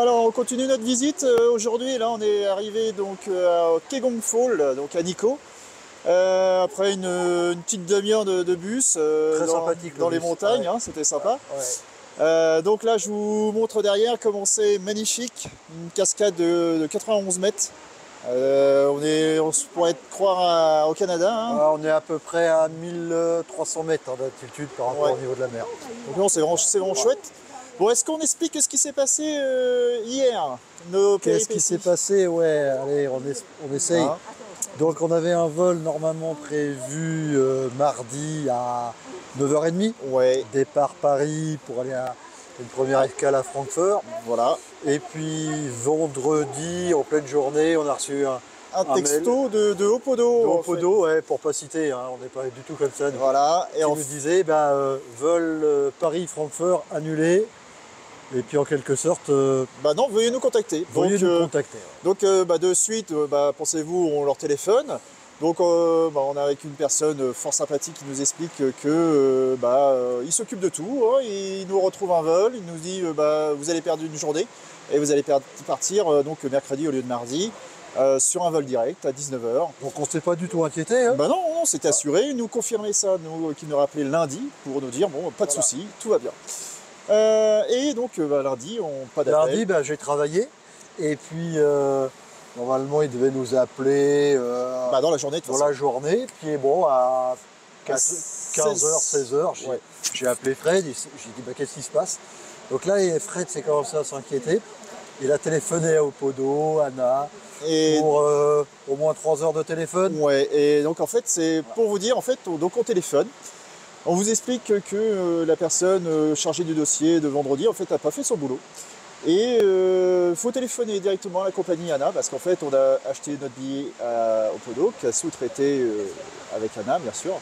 Alors on continue notre visite. Aujourd'hui, là, on est arrivé donc à Kegong Fall, donc à Nikko. Après une petite demi-heure de bus Très sympathique, dans le les bus. montagnes, Ouais. hein, c'était sympa. Ouais. Donc là, je vous montre derrière comment c'est magnifique, une cascade de 91 mètres. On pourrait croire au Canada, hein. On est à peu près à 1300 mètres d'altitude par rapport Ouais. au niveau de la mer. Donc non, c'est vraiment chouette. Bon, est-ce qu'on explique ce qui s'est passé hier, nos Qu'est-ce qui s'est péripéties? passé? Ouais, allez, on essaye. Hein. Donc on avait un vol normalement prévu mardi à 9h30. Ouais, Départ Paris pour aller à une première escale à Francfort. voilà. Et puis vendredi, en pleine journée, on a reçu Un mail texto de Opodo. de en fait. Opodo, ouais, pour pas citer, hein, on n'est pas du tout comme ça. Nous. Voilà. Et Qui nous disait vol Paris-Francfort annulé. Et puis en quelque sorte, bah non, veuillez nous contacter. veuillez Donc, nous contacter. donc de suite, pensez-vous, on leur téléphone. Donc on est avec une personne fort sympathique qui nous explique que il s'occupe de tout, hein. Il nous retrouve un vol, il nous dit vous allez perdre une journée et vous allez partir donc mercredi au lieu de mardi sur un vol direct à 19h. Donc on s'est pas du tout inquiété. Hein. Bah non, non, c'est assuré, il nous confirmait ça, qui nous rappelait lundi pour nous dire bon, pas de souci, tout va bien. Et donc lundi, pas d'appel. Lundi, j'ai travaillé. Et puis normalement, il devait nous appeler Dans la journée, de toute dans façon. la journée. Puis bon, à 15h, 16h, Ouais. j'ai appelé Fred. J'ai dit qu'est-ce qui se passe? Donc là, Fred s'est commencé à s'inquiéter. Il a téléphoné à Opodo, Anna, Et pour au moins 3 heures de téléphone. ouais, et donc en fait, c'est pour vous dire, en fait, donc on téléphone. On vous explique que la personne chargée du dossier de vendredi, en fait, n'a pas fait son boulot. Et il faut téléphoner directement à la compagnie ANA, parce qu'en fait, on a acheté notre billet au Podo, qui a sous-traité avec ANA, bien sûr.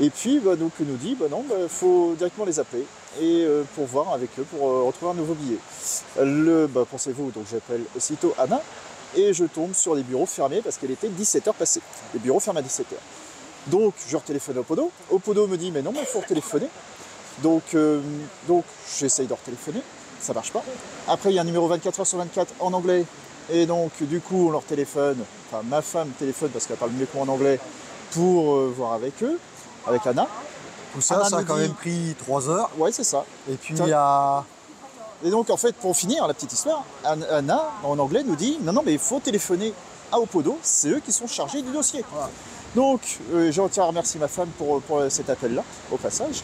Et puis, donc, il nous dit, il faut directement les appeler, et pour voir avec eux, pour retrouver un nouveau billet. Pensez-vous, donc j'appelle aussitôt ANA, et je tombe sur des bureaux fermés, parce qu'il était 17h passé. Les bureaux ferment à 17h. Donc, je retéléphone au Podo. Opodo me dit, mais non, il faut retéléphoner. Donc j'essaye de retéléphoner, ça marche pas. Après, il y a un numéro 24h/24 en anglais. Et donc, du coup, on leur téléphone, enfin, ma femme téléphone parce qu'elle parle mieux que moi en anglais, pour voir avec eux, avec Anna. Tout ça, Anna ça a nous quand dit- même pris 3 heures. Ouais, c'est ça. Et puis Tiens. il y a... Et donc, en fait, pour finir la petite histoire, Anna, en anglais, nous dit, non, mais il faut téléphoner à Opodo, c'est eux qui sont chargés du dossier. Voilà. Donc, je tiens à remercier ma femme pour cet appel-là, au passage.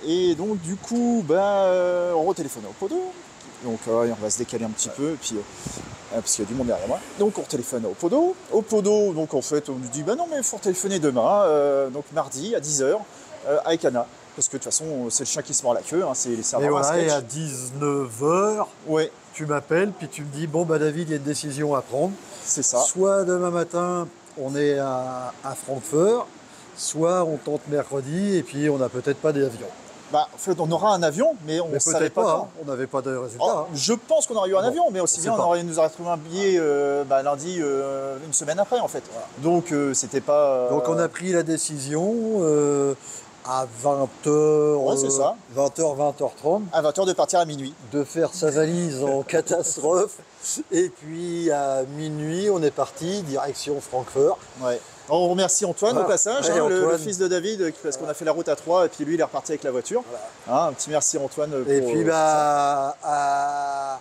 Et donc, du coup, on retéléphone au Podo. Donc, on va se décaler un petit peu, et puis, parce qu'il y a du monde derrière moi. Donc, on téléphone au Podo. Au Podo, donc, en fait, on nous dit, non, mais il faut téléphoner demain, donc mardi à 10h, avec Anna. Parce que de toute façon, c'est le chien qui se mord la queue, hein, c'est les Et serveurs à voilà, et sketch. à 19h, Ouais, tu m'appelles, puis tu me dis, David, il y a une décision à prendre. c'est ça. Soit demain matin, on est à Francfort, soit on tente mercredi, et puis on n'a peut-être pas d'avion. En fait, on aura un avion, mais on ne Mais savait peut-être pas pas, quand. hein, on n'avait pas de résultat. Oh, hein. je pense qu'on aurait eu un Bon, avion, mais aussi on bien sait pas. on nous aurait trouvé un billet lundi, une semaine après en fait. Donc c'était pas. Donc on a pris la décision à 20h, Ouais, c'est ça. 20h, 20h30, à 20h de partir à minuit. de faire sa valise en catastrophe. Et puis à minuit, on est parti, direction Francfort. Ouais. On remercie Antoine au passage, Ouais, le Antoine. fils de David, parce qu'on a fait la route à 3 et puis lui il est reparti avec la voiture. Un petit merci Antoine. Et pour, puis à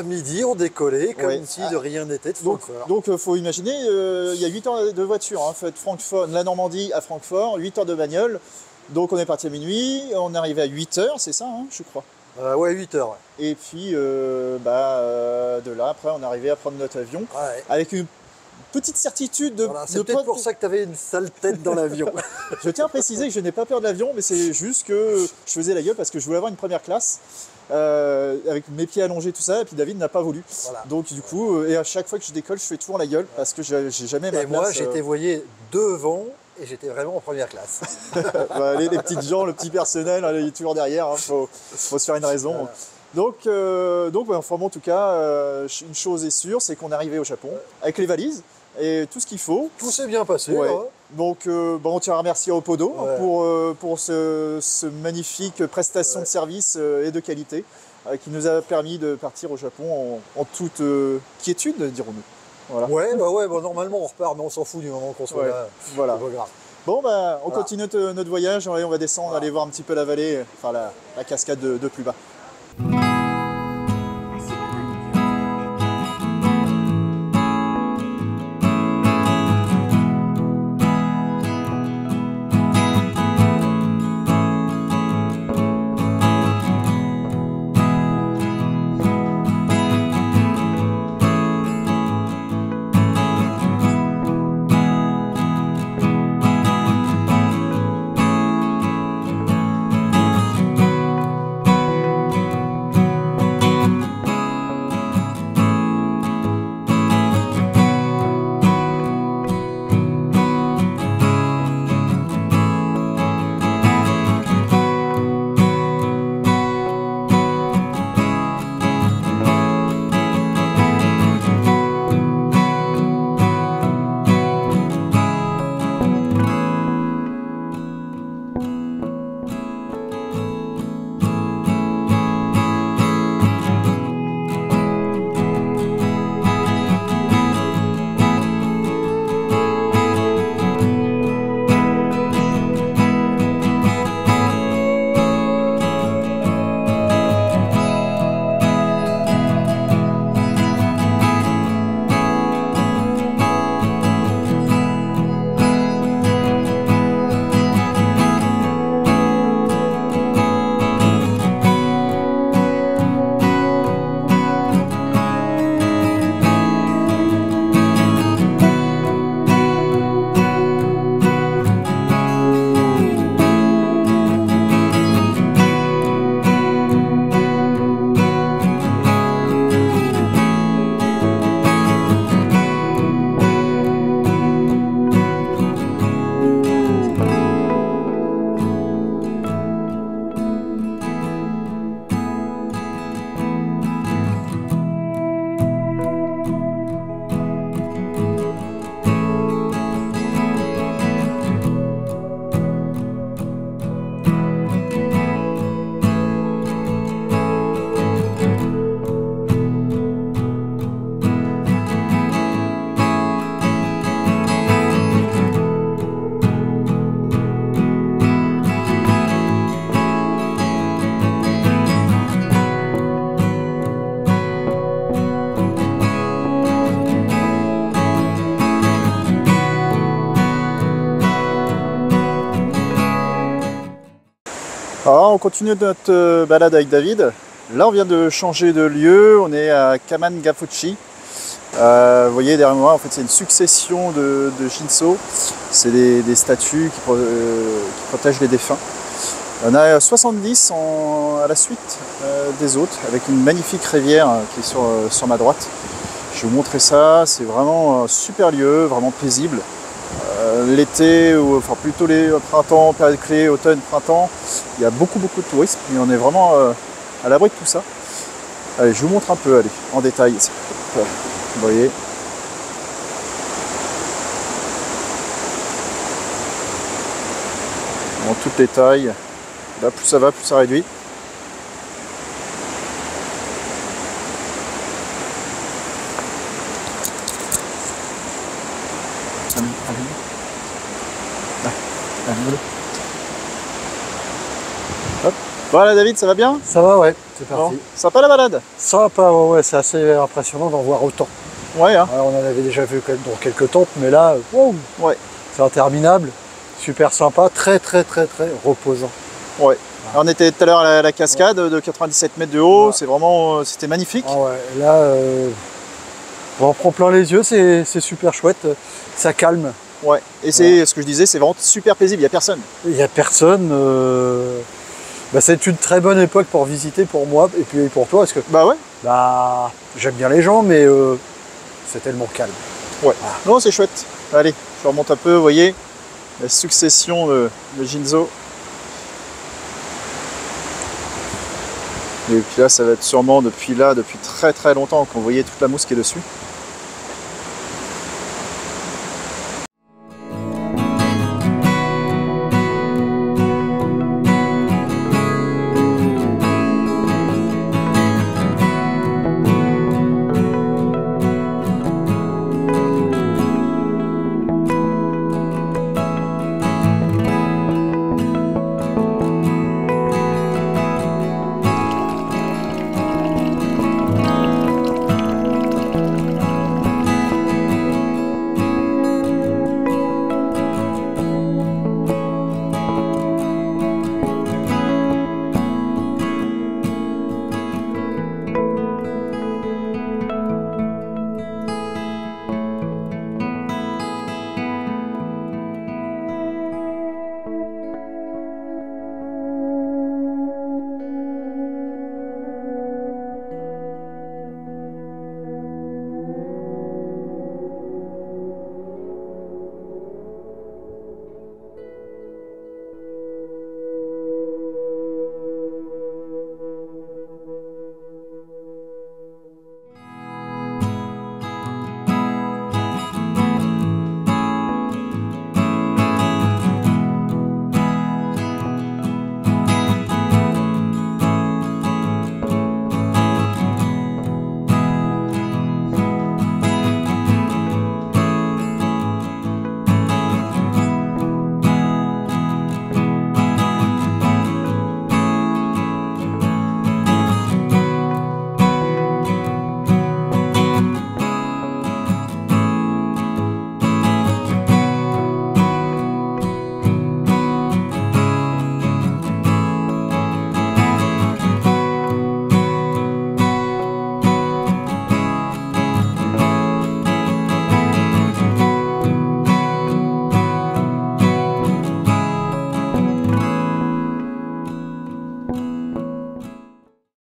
midi, on décollait comme Ouais. si de rien n'était de Donc, Francfort. faut imaginer, il y a 8 heures de voiture, hein, fait Francfort, la Normandie à Francfort, 8 heures de bagnole. Donc on est parti à minuit, on est arrivé à 8 heures, c'est ça, hein, je crois. Ouais, 8 heures. Ouais. Et puis de là, après, on est arrivé à prendre notre avion Ouais. avec une petite certitude de. Voilà, c'est de peut-être pas- pour ça que tu avais une sale tête dans l'avion. Je tiens à préciser que je n'ai pas peur de l'avion, mais c'est juste que je faisais la gueule parce que je voulais avoir une première classe avec mes pieds allongés, tout ça, et puis David n'a pas voulu. Voilà. Donc du coup, et à chaque fois que je décolle, je fais toujours la gueule parce que j'ai jamais ma Et moi, place. j'étais voyé devant et j'étais vraiment en première classe. Les petites gens, le petit personnel, il est toujours derrière, faut se faire une raison. Voilà. Enfin, en tout cas, une chose est sûre, c'est qu'on est arrivé au Japon avec les valises et tout ce qu'il faut. Tout s'est bien passé. Ouais. hein. Donc, on tient à remercier Opodo Ouais. pour ce magnifique prestation de service et de qualité. qui nous a permis de partir au Japon en toute quiétude, dirons-nous. Voilà. Ouais, normalement on repart, mais on s'en fout du moment qu'on soit là. Voilà. C'est pas grave. Bon, bah, on continue notre voyage, on va descendre, aller voir un petit peu la vallée, enfin la cascade de plus bas. Alors on continue notre balade avec David. Là on vient de changer de lieu, on est à Kamangafuchi. Vous voyez derrière moi, en fait c'est une succession de Shinso. C'est des statues qui protègent les défunts. On a 70 à la suite des autres, avec une magnifique rivière qui est sur ma droite. Je vais vous montrer ça, c'est vraiment un super lieu, vraiment paisible. L'été, ou enfin plutôt les printemps, période clé, automne, printemps, il y a beaucoup de tourisme et on est vraiment à l'abri de tout ça. Allez, je vous montre un peu, allez, en détail. Vous voyez. En toutes les tailles. Là, plus ça va, plus ça réduit. Hop. Voilà David, ça va bien? Ça va, ouais, c'est parti. Bon. Sympa la balade? Sympa, ouais, c'est assez impressionnant d'en voir autant. Ouais, hein. Alors, on en avait déjà vu dans quelques temples, mais là, wow, ouais. C'est interminable, super sympa, très reposant. Ouais. Alors, on était tout à l'heure à la cascade de 97 mètres de haut, ouais. C'est vraiment, c'était magnifique. Ah ouais, là, on en prend plein les yeux, c'est super chouette, ça calme. Ouais, et c'est ce que je disais, c'est vraiment super paisible, il n'y a personne. Il n'y a personne, c'est une très bonne époque pour visiter pour moi et puis pour toi, parce que bah ouais. J'aime bien les gens, mais c'est tellement calme. Ouais, non c'est chouette. Allez, je remonte un peu, vous voyez, la succession de Shinso. Et puis là, ça va être sûrement depuis très longtemps qu'on voyait toute la mousse qui est dessus.